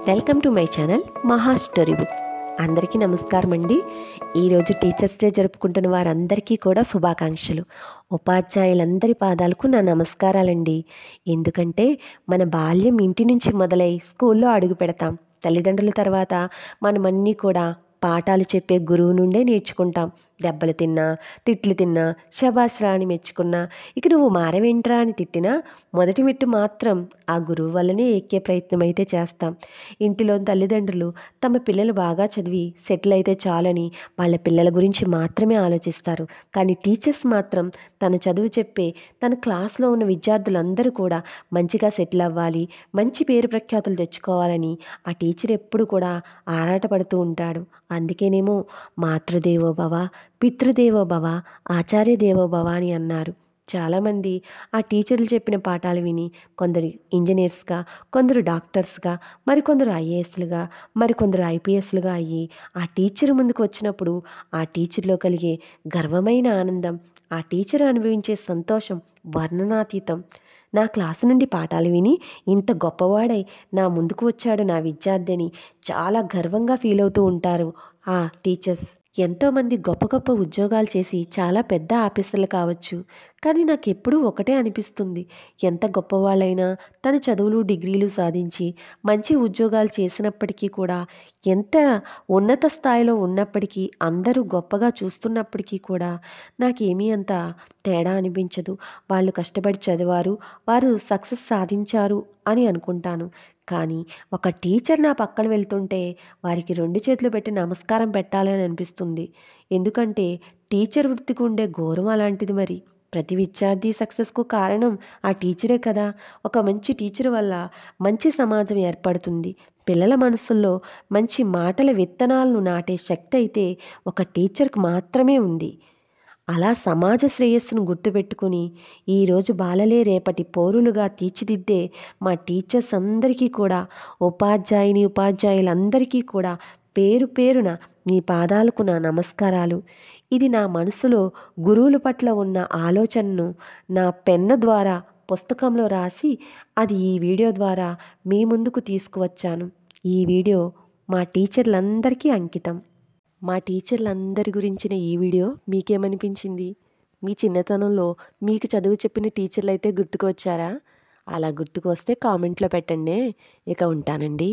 Welcome to my channel మహా story book. అందరికీ నమస్కారం అండి. ఈరోజు టీచర్స్ డే జరుపుకుంటున్న వారందరికీ కూడా శుభాకాంక్షలు. ఉపాధ్యాయులందరి పాదాలకు నా నమస్కారాలండి. ఎందుకంటే మన బాల్యం ఇంటి నుంచి మొదలై స్కూల్లో అడుగు పెడతాం. తల్లిదండ్రుల తర్వాత మనమన్నీ కూడా పాఠాలు చెప్పే గురువు నుండే నేర్చుకుంటాం. దెబ్బలు తిన్నా, తిట్లు తిన్నా, శభాష్రా అని మెచ్చుకున్నా, ఇక నువ్వు మారవేంట్రా అని తిట్టినా మొదటి మెట్టు మాత్రం ఆ గురువు వల్లనే ఎక్కే ప్రయత్నం అయితే చేస్తాం. ఇంటిలో తల్లిదండ్రులు తమ పిల్లలు బాగా చదివి సెటిల్ అయితే చాలని వాళ్ళ పిల్లల గురించి మాత్రమే ఆలోచిస్తారు. కానీ టీచర్స్ మాత్రం తన చదువు చెప్పే తన క్లాస్లో ఉన్న విద్యార్థులందరూ కూడా మంచిగా సెటిల్ అవ్వాలి, మంచి పేరు ప్రఖ్యాతులు తెచ్చుకోవాలని ఆ టీచర్ ఎప్పుడు కూడా ఆరాటపడుతూ ఉంటాడు. అందుకేనేమో మాతృదేవో భవ, పితృదేవో భవ, ఆచార్య దేవో భవ అని అన్నారు. చాలామంది ఆ టీచర్లు చెప్పిన పాఠాలు విని కొందరు ఇంజనీర్స్గా, కొందరు డాక్టర్స్గా, మరికొందరు ఐఏఎస్లుగా, మరికొందరు ఐపీఎస్లుగా అయ్యి ఆ టీచర్ ముందుకు వచ్చినప్పుడు ఆ టీచర్లో కలిగే గర్వమైన ఆనందం, ఆ టీచర్ అనుభవించే సంతోషం వర్ణనాతీతం. నా క్లాసు నుండి పాఠాలు విని ఇంత గొప్పవాడై నా ముందుకు వచ్చాడు నా విద్యార్థి అని చాలా గర్వంగా ఫీల్ అవుతూ ఉంటారు ఆ టీచర్స్. ఎంతోమంది గొప్ప గొప్ప ఉద్యోగాలు చేసి చాలా పెద్ద ఆఫీసర్లు కావచ్చు. కానీ నాకు ఎప్పుడూ ఒకటే అనిపిస్తుంది, ఎంత గొప్పవాళ్ళైనా తన చదువులు డిగ్రీలు సాధించి మంచి ఉద్యోగాలు చేసినప్పటికీ కూడా, ఎంత ఉన్నత స్థాయిలో ఉన్నప్పటికీ, అందరూ గొప్పగా చూస్తున్నప్పటికీ కూడా నాకేమీ అంత తేడా అనిపించదు. వాళ్ళు కష్టపడి చదివారు, వారు సక్సెస్ సాధించారు అని అనుకుంటాను. కానీ ఒక టీచర్ నా పక్కన వెళ్తుంటే వారికి 2 చేతులు పెట్టి నమస్కారం పెట్టాలని అనిపిస్తుంది. ఎందుకంటే టీచర్ వృత్తికి ఉండే గౌరవం అలాంటిది. మరి ప్రతి విద్యార్థి సక్సెస్కు కారణం ఆ టీచరే కదా. ఒక మంచి టీచర్ వల్ల మంచి సమాజం ఏర్పడుతుంది. పిల్లల మనసుల్లో మంచి మాటల విత్తనాలను నాటే శక్తి అయితే ఒక టీచర్కి మాత్రమే ఉంది. అలా సమాజ శ్రేయస్సును గుర్తుపెట్టుకుని ఈరోజు బాలలే రేపటి పౌరులుగా తీర్చిదిద్దే మా టీచర్స్ అందరికీ కూడా, ఉపాధ్యాయులందరికీ కూడా పేరు పేరున మీ పాదాలకు నా నమస్కారాలు. ఇది నా మనసులో గురువుల పట్ల ఉన్న ఆలోచనను నా పెన్ను ద్వారా పుస్తకంలో రాసి అది ఈ వీడియో ద్వారా మీ ముందుకు తీసుకువచ్చాను. ఈ వీడియో మా టీచర్లందరికీ అంకితం. మా టీచర్లందరి గురించిన ఈ వీడియో మీకేమనిపించింది? మీ చిన్నతనంలో మీకు చదువు చెప్పిన టీచర్లు అయితే గుర్తుకు వచ్చారా? అలా గుర్తుకు వస్తే కామెంట్లో పెట్టండి. ఇక ఉంటానండి.